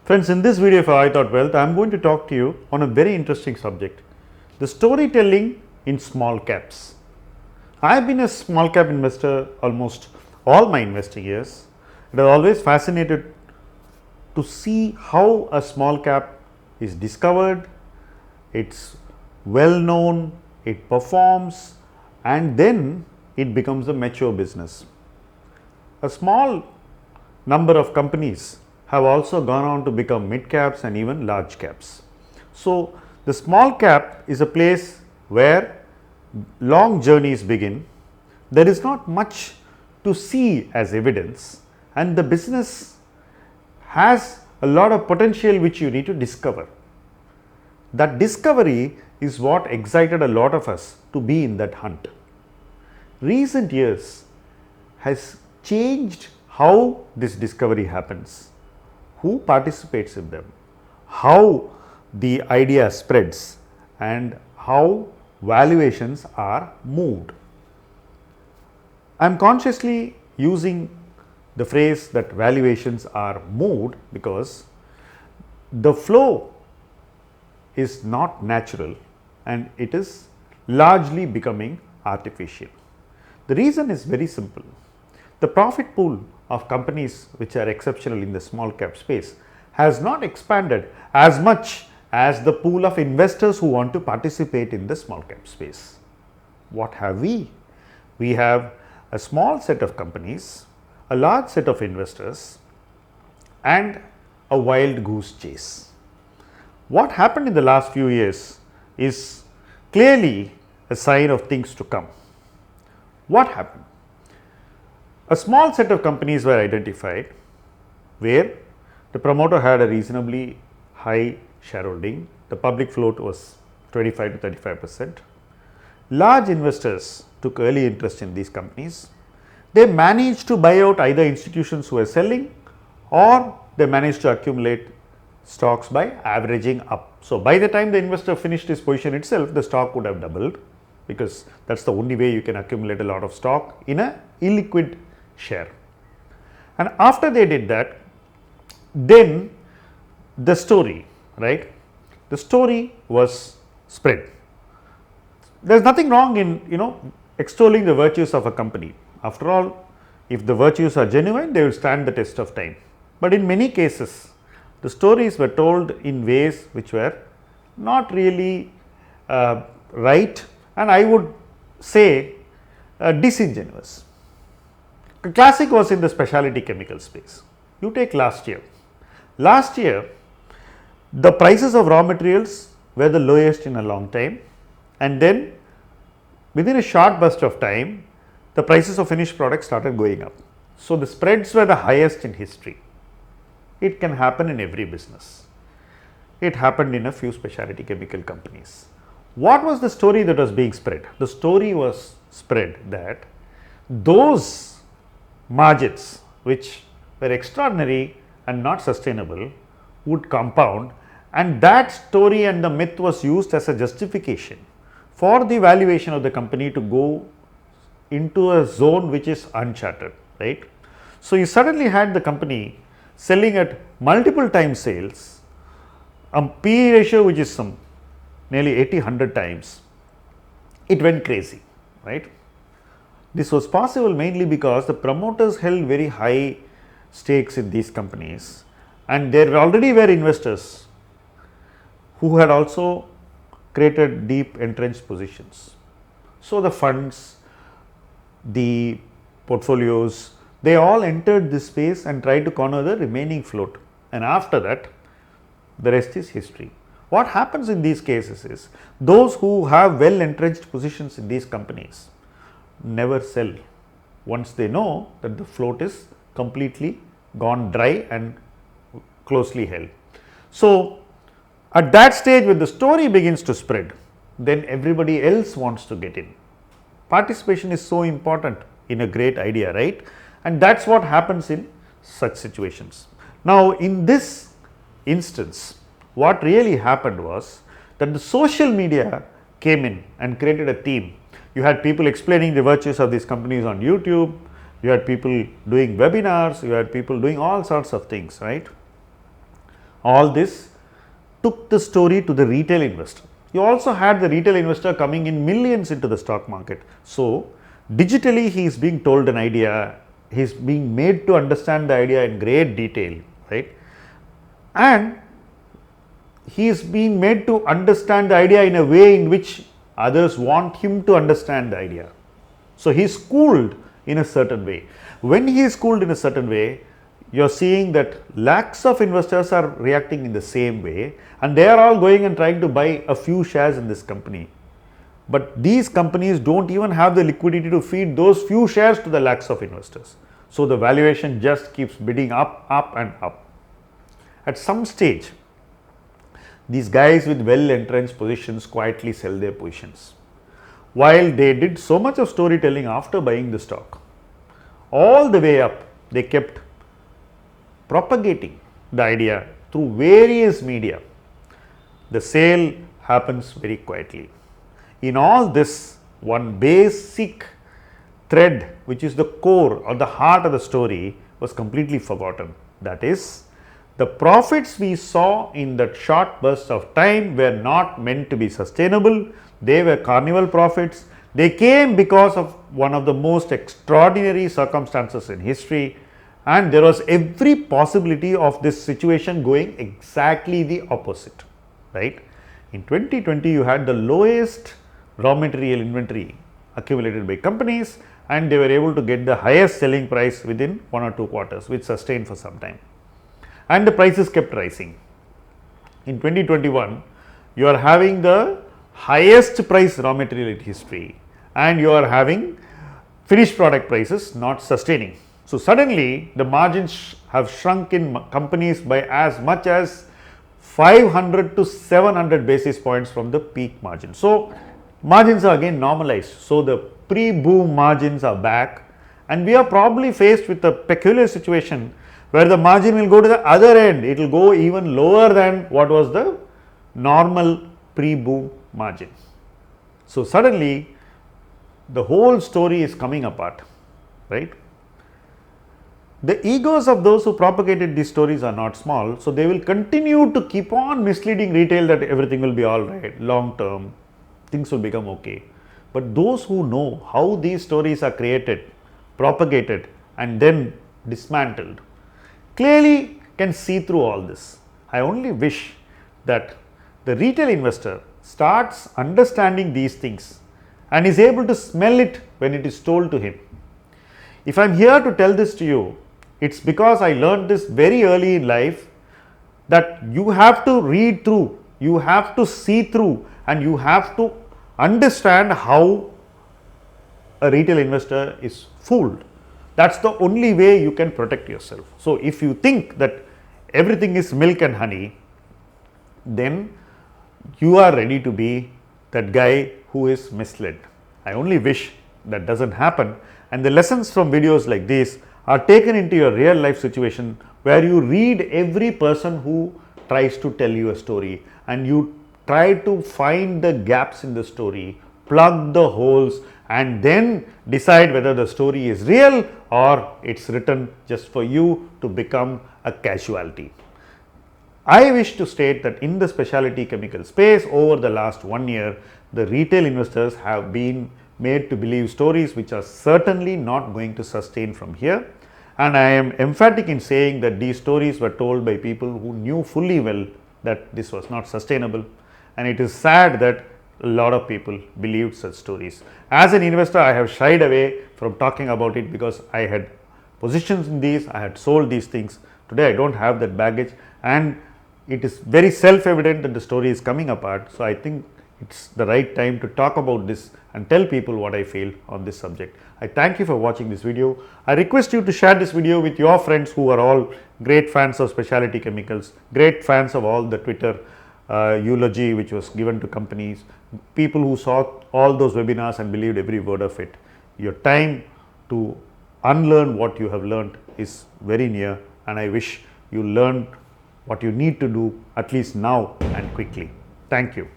Friends, in this video for I Thought Wealth, I am going to talk to you on a very interesting subject, the storytelling in small caps. I have been a small cap investor almost all my investing years. It has always fascinated to see how a small cap is discovered, it's well known, it performs, and then it becomes a mature business. A small number of companies have also gone on to become mid caps and even large caps. So, the small cap is a place where long journeys begin. There is not much to see as evidence, and the business has a lot of potential which you need to discover. That discovery is what excited a lot of us to be in that hunt. Recent years has changed how this discovery happens, who participates in them, how the idea spreads, and how valuations are moved. I am consciously using the phrase that valuations are moved because the flow is not natural and it is largely becoming artificial. The reason is very simple. The profit pool of companies which are exceptional in the small cap space has not expanded as much as the pool of investors who want to participate in the small cap space. What have we? We have a small set of companies, a large set of investors, and a wild goose chase. What happened in the last few years is clearly a sign of things to come. What happened? A small set of companies were identified where the promoter had a reasonably high shareholding, the public float was 25 to 35%. Large investors took early interest in these companies. They managed to buy out either institutions who were selling or they managed to accumulate stocks by averaging up. So, by the time the investor finished his position itself, the stock would have doubled, because that is the only way you can accumulate a lot of stock in a illiquid share. And after they did that, then the story, right? The story was spread. There is nothing wrong in extolling the virtues of a company. After all, if the virtues are genuine, they will stand the test of time. But in many cases, the stories were told in ways which were not really right, and I would say disingenuous. The classic was in the specialty chemical space. You take last year. Last year, the prices of raw materials were the lowest in a long time, and then within a short burst of time, the prices of finished products started going up. So, the spreads were the highest in history. It can happen in every business. It happened in a few specialty chemical companies. What was the story that was being spread? The story was spread that those margins which were extraordinary and not sustainable would compound, and that story and the myth was used as a justification for the valuation of the company to go into a zone which is uncharted, right. So, you suddenly had the company selling at multiple times sales, a PE ratio which is some nearly 80-100 times. It went crazy, right. This was possible mainly because the promoters held very high stakes in these companies, and there already were investors who had also created deep entrenched positions. So, the funds, the portfolios, they all entered this space and tried to corner the remaining float, and after that the rest is history. What happens in these cases is those who have well entrenched positions in these companies never sell once they know that the float is completely gone dry and closely held. So, at that stage when the story begins to spread, then everybody else wants to get in. Participation is so important in a great idea, right? And that is what happens in such situations. Now, in this instance, what really happened was that the social media came in and created a theme. You had people explaining the virtues of these companies on YouTube, you had people doing webinars, you had people doing all sorts of things, right. all this took the story to the retail investor. You also had the retail investor coming in millions into the stock market. So, digitally he is being told an idea, he is being made to understand the idea in great detail, right? And he is being made to understand the idea in a way in which others want him to understand the idea. So, he is schooled in a certain way. When he is schooled in a certain way, you are seeing that lakhs of investors are reacting in the same way, and they are all going and trying to buy a few shares in this company. But these companies do not even have the liquidity to feed those few shares to the lakhs of investors. So, the valuation just keeps bidding up and up. At some stage, these guys with well entrenched positions quietly sell their positions. While they did so much of storytelling after buying the stock, all the way up they kept propagating the idea through various media. The sale happens very quietly. In all this, one basic thread, which is the core or the heart of the story, was completely forgotten. That is, the profits we saw in that short burst of time were not meant to be sustainable. They were carnival profits. They came because of one of the most extraordinary circumstances in history, and there was every possibility of this situation going exactly the opposite, right? In 2020, you had the lowest raw material inventory accumulated by companies, and they were able to get the highest selling price within 1 or 2 quarters, which sustained for some time, and the prices kept rising. In 2021, you are having the highest price raw material in history, and you are having finished product prices not sustaining. So, suddenly the margins have shrunk in companies by as much as 500 to 700 basis points from the peak margin. So, margins are again normalized. So, the pre-boom margins are back, and we are probably faced with a peculiar situation where the margin will go to the other end. It will go even lower than what was the normal pre-boom margin. So, suddenly the whole story is coming apart, right? The egos of those who propagated these stories are not small, so they will continue to keep on misleading retail that everything will be all right, long term, things will become okay. But those who know how these stories are created, propagated, and then dismantled clearly can see through all this. I only wish that the retail investor starts understanding these things and is able to smell it when it is told to him. If I am here to tell this to you, it's because I learned this very early in life, that you have to read through, you have to see through, and you have to understand how a retail investor is fooled. That's the only way you can protect yourself. So, if you think that everything is milk and honey, then you are ready to be that guy who is misled. I only wish that doesn't happen, and the lessons from videos like this are taken into your real life situation, where you read every person who tries to tell you a story, and you try to find the gaps in the story, plug the holes, and then decide whether the story is real or it's written just for you to become a casualty. I wish to state that in the specialty chemical space, over the last 1 year, the retail investors have been made to believe stories which are certainly not going to sustain from here, and I am emphatic in saying that these stories were told by people who knew fully well that this was not sustainable, and it is sad that a lot of people believed such stories. As an investor, I have shied away from talking about it because I had positions in these, I had sold these things. Today I do not have that baggage, and it is very self-evident that the story is coming apart. So, I think it's the right time to talk about this and tell people what I feel on this subject. I thank you for watching this video. I request you to share this video with your friends who are all great fans of specialty chemicals, great fans of all the Twitter eulogy which was given to companies, people who saw all those webinars and believed every word of it. Your time to unlearn what you have learned is very near, and I wish you learn what you need to do at least now and quickly. Thank you.